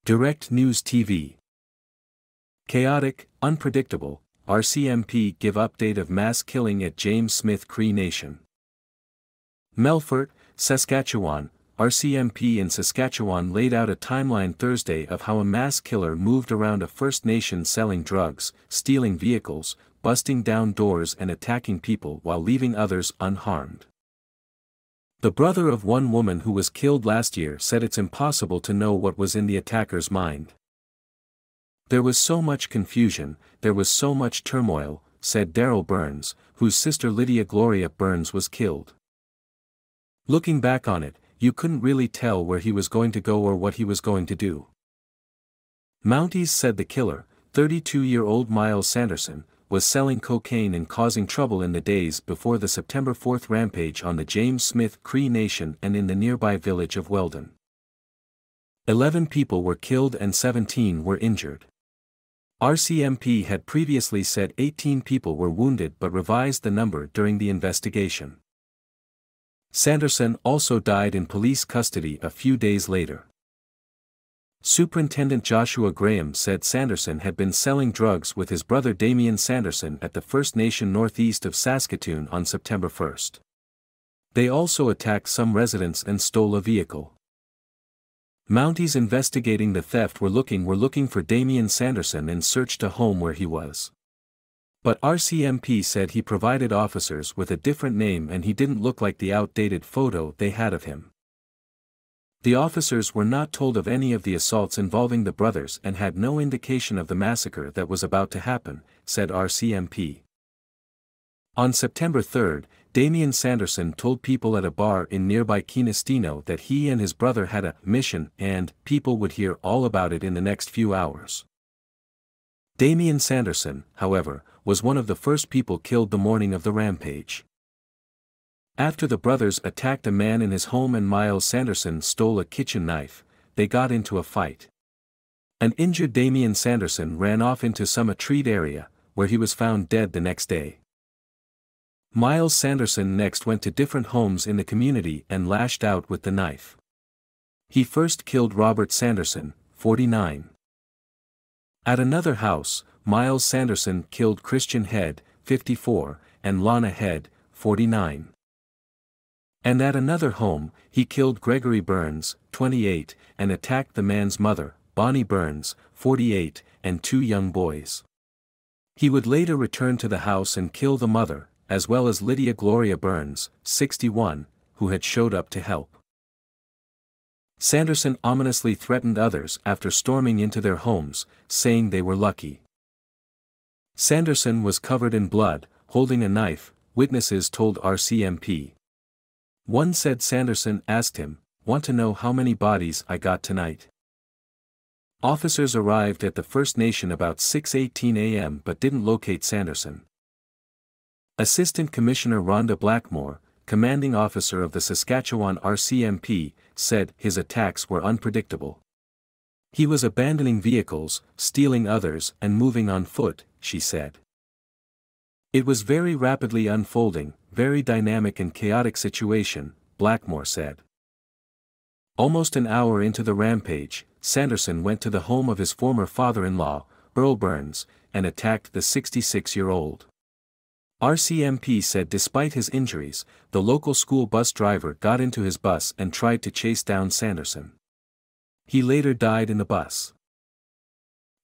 Direct News TV. Chaotic, unpredictable, RCMP give update of mass killing at James Smith Cree Nation. Melfort, Saskatchewan. RCMP in Saskatchewan laid out a timeline Thursday of how a mass killer moved around a First Nation selling drugs, stealing vehicles, busting down doors and attacking people while leaving others unharmed. The brother of one woman who was killed last year said it's impossible to know what was in the attacker's mind. There was so much confusion, there was so much turmoil, said Daryl Burns, whose sister Lydia Gloria Burns was killed. Looking back on it, you couldn't really tell where he was going to go or what he was going to do. Mounties said the killer, 32-year-old Miles Sanderson, was selling cocaine and causing trouble in the days before the September 4th rampage on the James Smith Cree Nation and in the nearby village of Weldon. 11 people were killed and 17 were injured. RCMP had previously said 18 people were wounded but revised the number during the investigation. Sanderson also died in police custody a few days later. Superintendent Joshua Graham said Sanderson had been selling drugs with his brother Damian Sanderson at the First Nation northeast of Saskatoon on September 1st. They also attacked some residents and stole a vehicle. Mounties investigating the theft were looking for Damian Sanderson and searched a home where he was. But RCMP said he provided officers with a different name and he didn't look like the outdated photo they had of him. The officers were not told of any of the assaults involving the brothers and had no indication of the massacre that was about to happen, said RCMP. On September 3, Damian Sanderson told people at a bar in nearby Kinestino that he and his brother had a mission and people would hear all about it in the next few hours. Damian Sanderson, however, was one of the first people killed the morning of the rampage. After the brothers attacked a man in his home and Miles Sanderson stole a kitchen knife, they got into a fight. An injured Damian Sanderson ran off into some treed area, where he was found dead the next day. Miles Sanderson next went to different homes in the community and lashed out with the knife. He first killed Robert Sanderson, 49. At another house, Miles Sanderson killed Christian Head, 54, and Lana Head, 49. And at another home, he killed Gregory Burns, 28, and attacked the man's mother, Bonnie Burns, 48, and 2 young boys. He would later return to the house and kill the mother, as well as Lydia Gloria Burns, 61, who had showed up to help. Sanderson ominously threatened others after storming into their homes, saying they were lucky. Sanderson was covered in blood, holding a knife, witnesses told RCMP. One said Sanderson asked him, "Want to know how many bodies I got tonight?" Officers arrived at the First Nation about 6:18 a.m. but didn't locate Sanderson. Assistant Commissioner Rhonda Blackmore, commanding officer of the Saskatchewan RCMP, said his attacks were unpredictable. He was abandoning vehicles, stealing others and moving on foot, she said. It was very rapidly unfolding, very dynamic and chaotic situation, Blackmore said. Almost an hour into the rampage, Sanderson went to the home of his former father-in-law, Earl Burns, and attacked the 66-year-old. RCMP said despite his injuries, the local school bus driver got into his bus and tried to chase down Sanderson. He later died in the bus.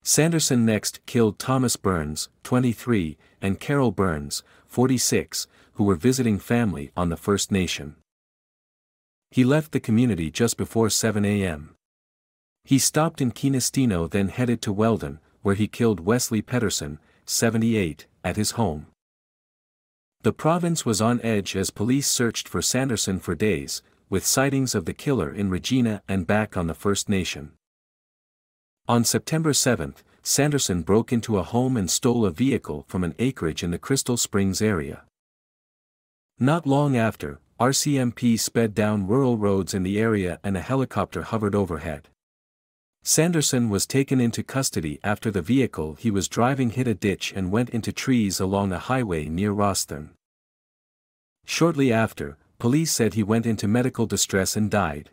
Sanderson next killed Thomas Burns, 23, and Carol Burns, 46, who were visiting family on the First Nation. He left the community just before 7 a.m. He stopped in Kinestino then headed to Weldon, where he killed Wesley Pedersen, 78, at his home. The province was on edge as police searched for Sanderson for days, with sightings of the killer in Regina and back on the First Nation. On September 7, Sanderson broke into a home and stole a vehicle from an acreage in the Crystal Springs area. Not long after, RCMP sped down rural roads in the area and a helicopter hovered overhead. Sanderson was taken into custody after the vehicle he was driving hit a ditch and went into trees along a highway near Rosthern. Shortly after, police said he went into medical distress and died.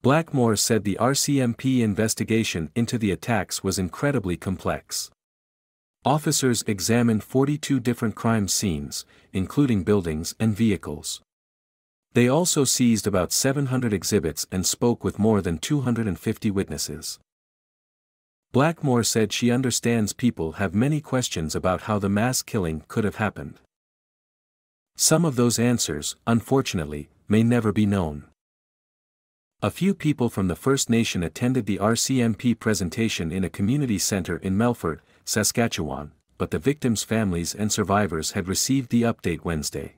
Blackmore said the RCMP investigation into the attacks was incredibly complex. Officers examined 42 different crime scenes, including buildings and vehicles. They also seized about 700 exhibits and spoke with more than 250 witnesses. Blackmore said she understands people have many questions about how the mass killing could have happened. Some of those answers, unfortunately, may never be known. A few people from the First Nation attended the RCMP presentation in a community center in Melfort, Saskatchewan, but the victims' families and survivors had received the update Wednesday.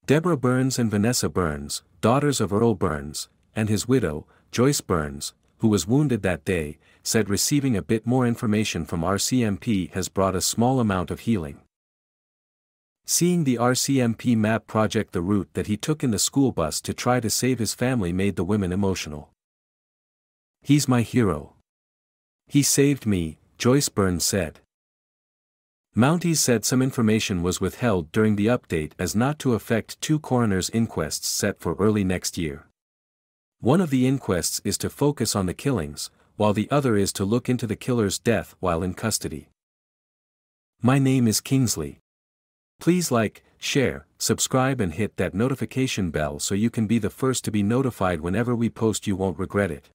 Deborah Burns and Vanessa Burns, daughters of Earl Burns, and his widow, Joyce Burns, who was wounded that day, said receiving a bit more information from RCMP has brought a small amount of healing. Seeing the RCMP map project the route that he took in the school bus to try to save his family made the women emotional. "He's my hero. He saved me," Joyce Burns said. Mounties said some information was withheld during the update as not to affect two coroner's inquests set for early next year. One of the inquests is to focus on the killings, while the other is to look into the killer's death while in custody. My name is Kingsley. Please like, share, subscribe and hit that notification bell so you can be the first to be notified whenever we post. You won't regret it.